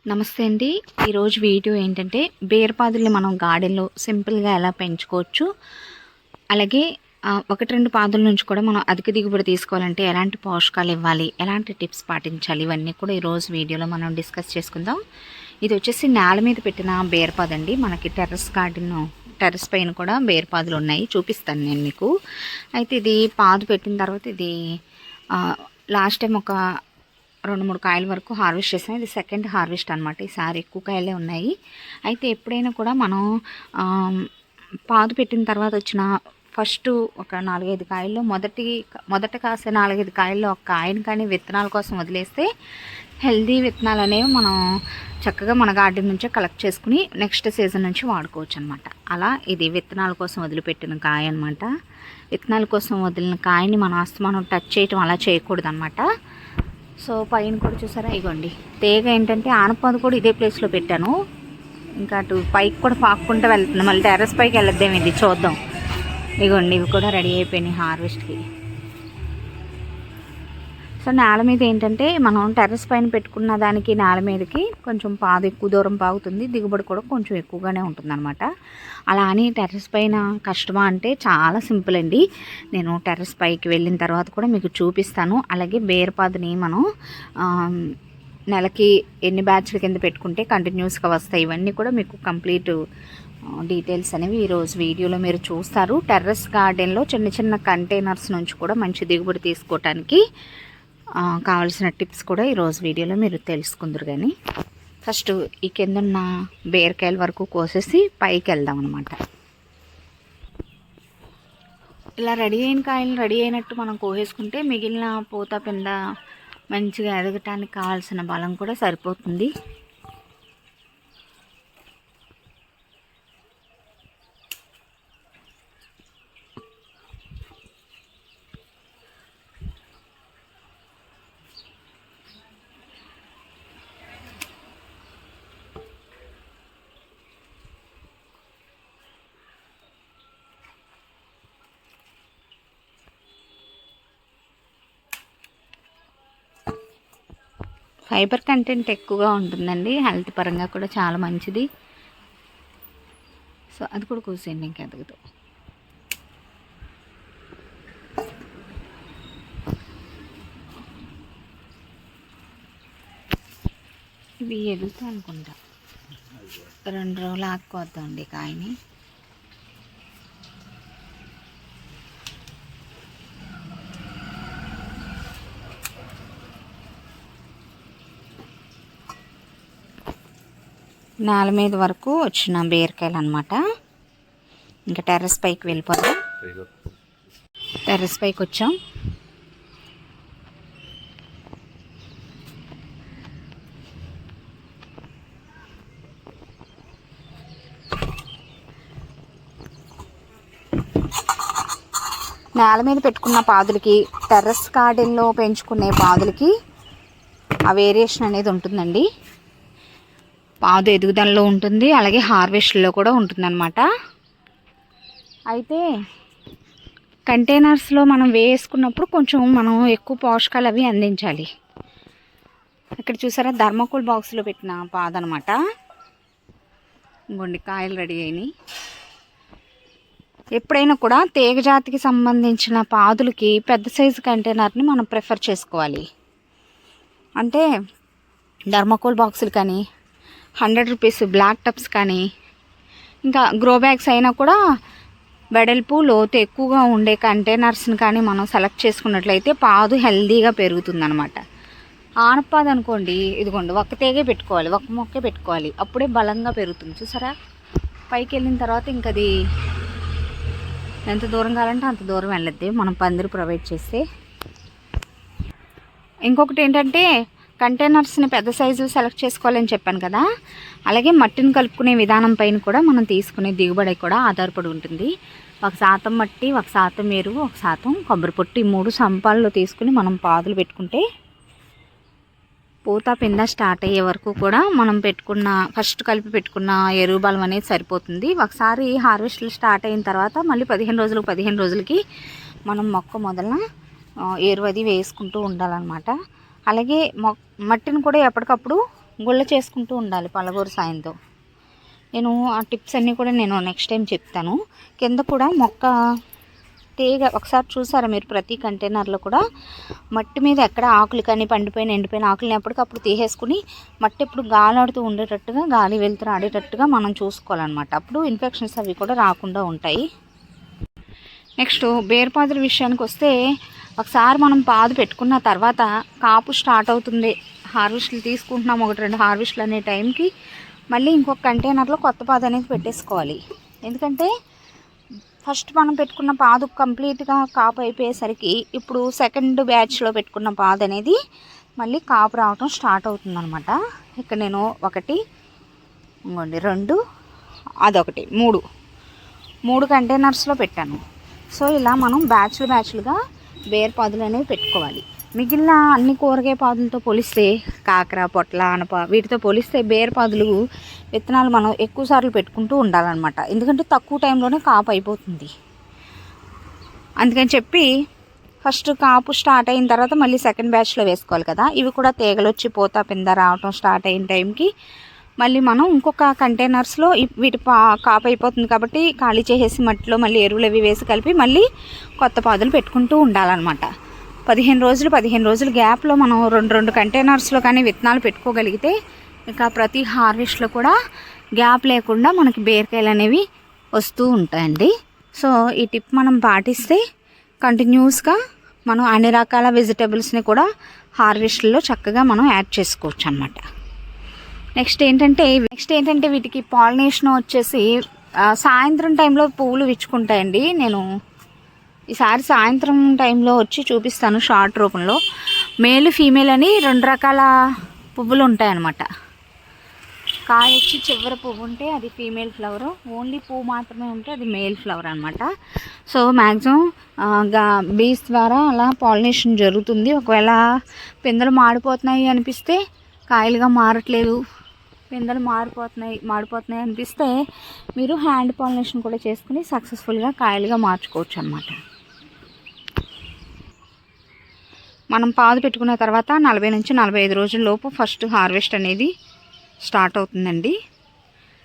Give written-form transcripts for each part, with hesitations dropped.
నమస్తే అండి. ఈరోజు వీడియో ఏంటంటే బీరపాదుల్ని మనం గార్డెన్లో సింపుల్గా ఎలా పెంచుకోవచ్చు, అలాగే ఒకటి రెండు పాదుల నుంచి కూడా మనం అధిక దిగుబడి తీసుకోవాలంటే ఎలాంటి పోషకాలు ఇవ్వాలి, ఎలాంటి టిప్స్ పాటించాలి, ఇవన్నీ కూడా ఈరోజు వీడియోలో మనం డిస్కస్ చేసుకుందాం. ఇది వచ్చేసి నేల మీద పెట్టిన బీరపాదు అండి. మనకి టెర్రస్ పైన కూడా బీరపాదులు ఉన్నాయి, చూపిస్తాను నేను మీకు. అయితే ఇది పాదు పెట్టిన తర్వాత ఇది లాస్ట్ టైం ఒక 2-3 కాయల వరకు హార్వెస్ట్ చేసాం. ఇది సెకండ్ హార్వెస్ట్ అనమాట. ఈసారి ఎక్కువ కాయలే ఉన్నాయి. అయితే ఎప్పుడైనా కూడా మనం పాదు పెట్టిన తర్వాత వచ్చిన ఫస్ట్ ఒక 4-5 కాయల్లో మొదట కాసే 4-5 కాయల్లో ఒక కాయని కానీ విత్తనాల కోసం వదిలేస్తే హెల్దీ విత్తనాలు అనేవి మనం చక్కగా మన గార్డెన్ నుంచే కలెక్ట్ చేసుకుని నెక్స్ట్ సీజన్ నుంచి వాడుకోవచ్చు అనమాట. అలా ఇది విత్తనాల కోసం వదిలిపెట్టిన కాయ అనమాట. విత్తనాల కోసం వదిలిన కాయని మనం టచ్ చేయటం అలా చేయకూడదు అనమాట. సో పైన కూడా చూసారా, ఇగోండి తీగ ఏంటంటే ఆనపాదు కూడా ఇదే ప్లేస్లో పెట్టాను. ఇంకా అటు పైకి కూడా పాక్కుంటూ వెళ్తుంది. మళ్ళీ టెర్రస్ పైకి వెళ్ళొద్దాం, ఇది చూద్దాం. ఇగోండి ఇవి కూడా రెడీ అయిపోయినాయి హార్వెస్ట్కి. సో నేల మీద ఏంటంటే మనం టెర్రస్ పైన పెట్టుకున్న దానికి నేల మీదకి కొంచెం పాదు ఎక్కువ దూరం పాగుతుంది, దిగుబడి కూడా కొంచెం ఎక్కువగానే ఉంటుంది అనమాట. అలా అని టెర్రస్ పైన కష్టమా అంటే చాలా సింపుల్ అండి. నేను టెర్రస్ పైకి వెళ్ళిన తర్వాత కూడా మీకు చూపిస్తాను. అలాగే బీరపాదుని మనం నెలకి ఎన్ని బ్యాచ్ల కింద పెట్టుకుంటే కంటిన్యూస్గా వస్తాయి, ఇవన్నీ కూడా మీకు కంప్లీట్ డీటెయిల్స్ అనేవి ఈరోజు వీడియోలో మీరు చూస్తారు. టెర్రస్ గార్డెన్లో చిన్న చిన్న కంటైనర్స్ నుంచి కూడా మంచి దిగుబడి తీసుకోవటానికి కావాల్సిన టిప్స్ కూడా ఈరోజు వీడియోలో మీరు తెలుసుకుందరు. కానీ ఫస్ట్ ఈ కింద ఉన్న బీరకాయల వరకు కోసేసి పైకి వెళ్దాం అనమాట. ఇలా రెడీ అయిన కాయలు రెడీ అయినట్టు మనం కోసేసుకుంటే మిగిలిన పూత పింద మంచిగా ఎదగటానికి కావాల్సిన బలం కూడా సరిపోతుంది. ఫైబర్ కంటెంట్ ఎక్కువగా ఉంటుందండి, హెల్త్ పరంగా కూడా చాలా మంచిది. సో అది కూడా కూర్చోండి, ఇంకా ఎదగదు. ఇవి ఎదుగుతాయి అనుకుంటా. 2 రోజులు ఆకుకోద్దామండి కాయని. నేల మీద వరకు వచ్చిన బీరకాయలు అనమాట. ఇంకా టెర్రస్ పైకి వెళ్ళిపోతాం. టెర్రస్ పైకి వచ్చాం. నేల మీద పెట్టుకున్న పాదులకి టెర్రస్ గార్డెన్లో పెంచుకునే పాదులకి ఆ వేరియేషన్ అనేది ఉంటుందండి. పాదు ఎదుగుదలలో ఉంటుంది, అలాగే హార్వెస్ట్లో కూడా ఉంటుందన్నమాట. అయితే కంటైనర్స్లో మనం వేసుకున్నప్పుడు కొంచెం మనం ఎక్కువ పోషకాలు అవి అందించాలి. ఇక్కడ చూసారా, థర్మాకోల్ బాక్స్లో పెట్టిన పాదు అనమాట. ఇంకొండి కాయలు రెడీ అయినాయి. ఎప్పుడైనా కూడా తీగ జాతికి సంబంధించిన పాదులకి పెద్ద సైజు కంటైనర్ని మనం ప్రిఫర్ చేసుకోవాలి. అంటే థర్మాకోల్ బాక్సులు కానీ 100 రూపీస్ బ్లాక్ టబ్స్ కానీ ఇంకా గ్రో బ్యాగ్స్ అయినా కూడా వెడల్పు లోతు ఎక్కువగా ఉండే కంటైనర్స్ని కానీ మనం సెలెక్ట్ చేసుకున్నట్లయితే పాదు హెల్దీగా పెరుగుతుందన్నమాట. ఆనపాదు అనుకోండి, ఇదిగోండి ఒక్క తీగే పెట్టుకోవాలి, ఒక్క మొక్కే పెట్టుకోవాలి, అప్పుడే బలంగా పెరుగుతుంది. చూసారా, పైకి వెళ్ళిన తర్వాత ఇంకా అది ఎంత దూరం కావాలంటే అంత దూరం వెళ్ళద్ది మనం పందిరి ప్రొవైడ్ చేస్తే. ఇంకొకటి ఏంటంటే కంటైనర్స్ని పెద్ద సైజు సెలెక్ట్ చేసుకోవాలని చెప్పాను కదా, అలాగే మట్టిని కలుపుకునే విధానం పైన కూడా మనం తీసుకునే దిగుబడి కూడా ఆధారపడి ఉంటుంది. 1% మట్టి, 1% ఎరువు, 1% కొబ్బరి పొట్టు, ఈ 3 సంపాల్లో తీసుకుని మనం పాదులు పెట్టుకుంటే పూత పింద స్టార్ట్ అయ్యే వరకు కూడా మనం ఫస్ట్ కలిపి పెట్టుకున్న ఎరువు బలం అనేది సరిపోతుంది. ఒకసారి హార్వెస్ట్లు స్టార్ట్ అయిన తర్వాత మళ్ళీ 15 రోజులకి మనం మొక్క మొదలన ఎరువు అది వేసుకుంటూ ఉండాలన్నమాట. అలాగే మట్టిని కూడా ఎప్పటికప్పుడు గుళ్ళ చేసుకుంటూ ఉండాలి పలగూర సాయంతో. నేను ఆ టిప్స్ అన్నీ కూడా నేను నెక్స్ట్ టైం చెప్తాను. కింద కూడా మొక్క తీగ ఒకసారి చూసారా మీరు, ప్రతి కంటైనర్లో కూడా మట్టి మీద ఎక్కడ ఆకులు కానీ పండిపోయిన ఎండిపోయిన ఆకులని ఎప్పటికప్పుడు తీసేసుకుని మట్టి ఎప్పుడు గాలాడుతూ ఉండేటట్టుగా, గాలి వెలుతురు ఆడేటట్టుగా మనం చూసుకోవాలన్నమాట. అప్పుడు ఇన్ఫెక్షన్స్ అవి కూడా రాకుండా ఉంటాయి. నెక్స్ట్ బేరపాదుల విషయానికి వస్తే, ఒకసారి మనం పాదు పెట్టుకున్న తర్వాత కాపు స్టార్ట్ అవుతుంది, హార్వెస్ట్లు తీసుకుంటున్నాం, 1-2 హార్వెస్ట్లు అనే టైంకి మళ్ళీ ఇంకొక కంటైనర్లో కొత్త పాదు అనేది పెట్టేసుకోవాలి. ఎందుకంటే ఫస్ట్ మనం పెట్టుకున్న పాదు కంప్లీట్గా కాపు అయిపోయేసరికి ఇప్పుడు సెకండ్ బ్యాచ్లో పెట్టుకున్న పాదు అనేది మళ్ళీ కాపు రావటం స్టార్ట్ అవుతుందన్నమాట. ఇక్కడ నేను 1, 2, అదొకటి 3 కంటైనర్స్లో పెట్టాను. సో ఇలా మనం బ్యాచ్లుగా బేరపాదులు అనేవి పెట్టుకోవాలి. మిగిలిన అన్ని కూరగాయ పాదులతో పోలిస్తే, కాకర, పొట్ల, అనప వీటితో పోలిస్తే బేరపాదులు విత్తనాలు మనం ఎక్కువ సార్లు పెట్టుకుంటూ ఉండాలన్నమాట. ఎందుకంటే తక్కువ టైంలోనే కాపు అయిపోతుంది. అందుకని చెప్పి ఫస్ట్ కాపు స్టార్ట్ అయిన తర్వాత మళ్ళీ సెకండ్ బ్యాచ్లో వేసుకోవాలి కదా. ఇవి కూడా తీగలు వచ్చి పూత పింద రావటం స్టార్ట్ అయిన టైంకి మళ్ళీ మనం ఇంకొక కంటైనర్స్లో వీటి కాపు అయిపోతుంది కాబట్టి ఖాళీ చేసేసి మట్టిలో మళ్ళీ ఎరువులు అవి వేసి కలిపి మళ్ళీ కొత్త పాదులు పెట్టుకుంటూ ఉండాలన్నమాట. 15 రోజులు గ్యాప్లో మనం 2 కంటైనర్స్లో కానీ విత్తనాలు పెట్టుకోగలిగితే ఇక ప్రతి హార్వెస్ట్లో కూడా గ్యాప్ లేకుండా మనకి బీరకాయలు అనేవి వస్తూ ఉంటాయండి. సో ఈ టిప్ మనం పాటిస్తే కంటిన్యూస్గా మనం అన్ని రకాల వెజిటేబుల్స్ని కూడా హార్వెస్ట్లో చక్కగా మనం యాడ్ చేసుకోవచ్చు అన్నమాట. నెక్స్ట్ ఏంటంటే వీటికి పాలినేషన్ వచ్చేసి సాయంత్రం టైంలో పువ్వులు విచ్చుకుంటాయండి. నేను ఈసారి సాయంత్రం టైంలో వచ్చి చూపిస్తాను షార్ట్ రూపంలో. మేల్ ఫీమేల్ అని 2 రకాల పువ్వులు ఉంటాయన్నమాట. కాయ వచ్చి చివరి పువ్వు ఉంటే అది ఫీమేల్ ఫ్లవర్, ఓన్లీ పువ్వు మాత్రమే ఉంటే అది మేల్ ఫ్లవర్ అనమాట. సో మ్యాక్సిమం బీస్ ద్వారా అలా పాలినేషన్ జరుగుతుంది. ఒకవేళ పిందెలు మాడిపోతున్నాయి అనిపిస్తే, కాయలుగా మారట్లేదు, పిందెలు మాడిపోతున్నాయి అనిపిస్తే మీరు హ్యాండ్ పాలినేషన్ కూడా చేసుకుని సక్సెస్ఫుల్గా కాయలుగా మార్చుకోవచ్చు అన్నమాట. మనం పాదు పెట్టుకున్న తర్వాత 40 నుంచి 45 రోజుల లోపు ఫస్ట్ హార్వెస్ట్ అనేది స్టార్ట్ అవుతుందండి.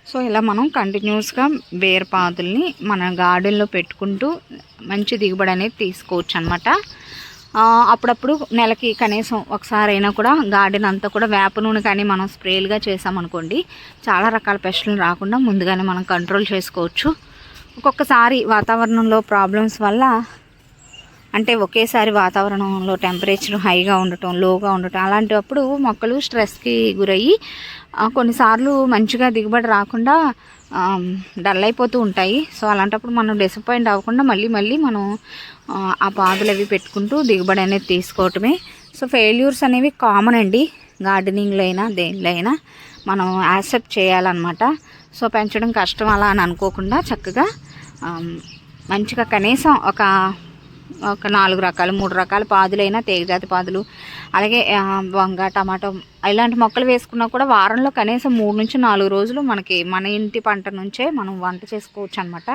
సో ఇలా మనం కంటిన్యూస్గా బేరపాదుల్ని మన గార్డెన్లో పెట్టుకుంటూ మంచి దిగుబడి అనేది తీసుకోవచ్చు అనమాట. అప్పుడప్పుడు నెలకి కనీసం ఒకసారి అయినా కూడా గార్డెన్ అంతా కూడా వేప నూనె కానీ మనం స్ప్రేలుగా చేసామనుకోండి, చాలా రకాల పెస్టులు రాకుండా ముందుగానే మనం కంట్రోల్ చేసుకోవచ్చు. ఒక్కొక్కసారి వాతావరణంలో ప్రాబ్లమ్స్ వల్ల, అంటే ఒకేసారి వాతావరణంలో టెంపరేచర్ హైగా ఉండటం, లోగా ఉండటం, అలాంటప్పుడు మొక్కలు స్ట్రెస్కి గురయ్యి కొన్నిసార్లు మంచిగా దిగుబడి రాకుండా డల్ అయిపోతూ ఉంటాయి. సో అలాంటప్పుడు మనం డిసప్పాయింట్ అవ్వకుండా మళ్ళీ మనం ఆ పాదులు అవి పెట్టుకుంటూ దిగుబడి అనేది తీసుకోవటమే. సో ఫెయిల్యూర్స్ అనేవి కామన్ అండి, గార్డెనింగ్లో అయినా దేనిలో అయినా మనం యాక్సెప్ట్ చేయాలన్నమాట. సో పెంచడం కష్టం అలా అని అనుకోకుండా చక్కగా మంచిగా కనీసం ఒక 4 రకాలు 3 రకాల పాదులైనా, తీగజాతి పాదులు, అలాగే వంగ, టమాటో ఇలాంటి మొక్కలు వేసుకున్నా కూడా వారంలో కనీసం 3 నుంచి 4 రోజులు మనకి మన ఇంటి పంట నుంచే మనం వంట చేసుకోవచ్చు అనమాట.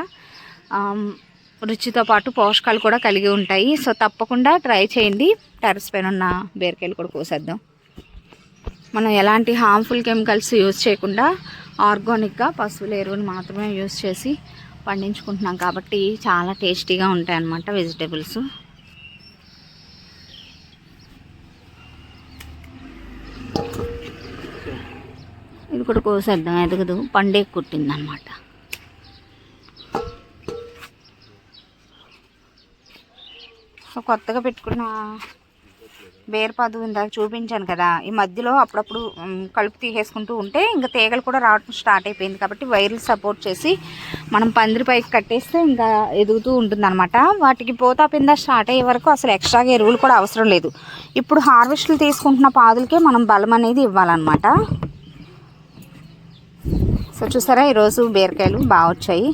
రుచితో పాటు పోషకాలు కూడా కలిగి ఉంటాయి. సో తప్పకుండా ట్రై చేయండి. టెర్రస్ పైన ఉన్న బీరకాయలు కూడా కోసేద్దాం. మనం ఎలాంటి హార్మ్ఫుల్ కెమికల్స్ యూజ్ చేయకుండా ఆర్గానిక్గా పశువుల ఎరువుని మాత్రమే యూజ్ చేసి పండించుకుంటున్నాం కాబట్టి చాలా టేస్టీగా ఉంటాయి అన్నమాట వెజిటేబుల్స్. ఇది కూడా కోసేద్దాం, ఎదగదు, పండే కుట్టింది అనమాట. సో కొత్తగా పెట్టుకున్న బేరపాదు ఇందాక చూపించాను కదా, ఈ మధ్యలో అప్పుడప్పుడు కలుపు తీసేసుకుంటూ ఉంటే ఇంకా తీగలు కూడా రావడం స్టార్ట్ అయిపోయింది. కాబట్టి వైర్లు సపోర్ట్ చేసి మనం పందిరి పైకి కట్టేస్తే ఇంకా ఎదుగుతూ ఉంటుందన్నమాట. వాటికి పోతా పింద స్టార్ట్ అయ్యే వరకు అసలు ఎక్స్ట్రాగా ఎరువులు కూడా అవసరం లేదు. ఇప్పుడు హార్వెస్ట్లు తీసుకుంటున్న పాదులకే మనం బలం అనేది ఇవ్వాలన్నమాట. సో చూసారా, ఈరోజు బీరకాయలు బాగా వచ్చాయి.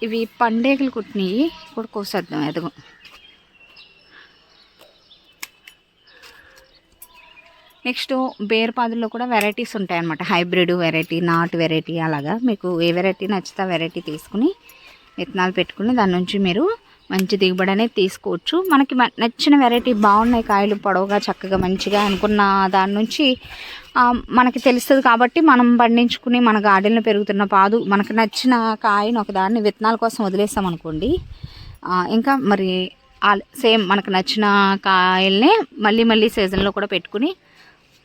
ఇవి పండేగలు కుట్టినవి కూడా కోసేద్దాం, ఎదగం. నెక్స్ట్ బేరపాదుల్లో కూడా వెరైటీస్ ఉంటాయన్నమాట. హైబ్రిడ్ వెరైటీ, నాటు వెరైటీ, అలాగా మీకు ఏ వెరైటీ నచ్చితే వెరైటీ తీసుకుని విత్తనాలు పెట్టుకుని దాని నుంచి మీరు మంచి దిగుబడి అనేది తీసుకోవచ్చు. మనకి నచ్చిన వెరైటీ బాగున్నాయి కాయలు పొడవుగా చక్కగా మంచిగా అనుకున్న దాని నుంచి మనకి తెలుస్తుంది కాబట్టి మనం పండించుకుని మన గార్డెన్లో పెరుగుతున్న పాదు మనకు నచ్చిన కాయను ఒక దాన్ని విత్తనాల కోసం వదిలేస్తాం అనుకోండి, ఇంకా మరి సేమ్ మనకు నచ్చిన కాయల్ని మళ్ళీ మళ్ళీ సీజన్లో కూడా పెట్టుకుని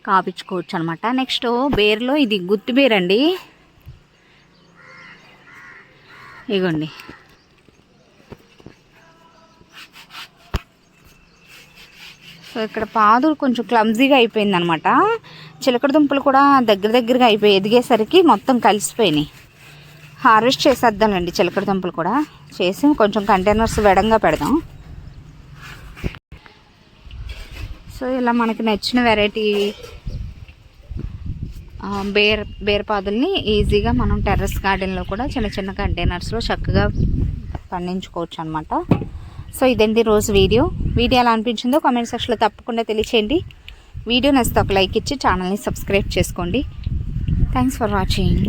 కాపించుకోవచ్చు అనమాట. నెక్స్ట్ బేర్లో ఇది గుత్తి బేర్ అండి. ఇగోండి, సో ఇక్కడ పాదు కొంచెం క్లమ్జీగా అయిపోయింది అనమాట. చిలకడ దుంపలు కూడా దగ్గరగా అయిపోయి ఎదిగేసరికి మొత్తం కలిసిపోయినాయి. హార్వెస్ట్ చేసేద్దామండి చిలకడ దుంపలు కూడా చేసి కొంచెం కంటైనర్స్ వెడంగా పెడదాం. సో ఇలా మనకి నచ్చిన వెరైటీ బేరపాదుల్ని ఈజీగా మనం టెర్రస్ గార్డెన్లో కూడా చిన్న చిన్న కంటైనర్స్లో చక్కగా పండించుకోవచ్చు అనమాట. సో ఇదండి రోజు వీడియో ఎలా అనిపించిందో కామెంట్ సెక్షన్లో తప్పకుండా తెలియచేయండి. వీడియో నచ్చితే ఒక లైక్ ఇచ్చి ఛానల్ని సబ్స్క్రైబ్ చేసుకోండి. Thanks for watching.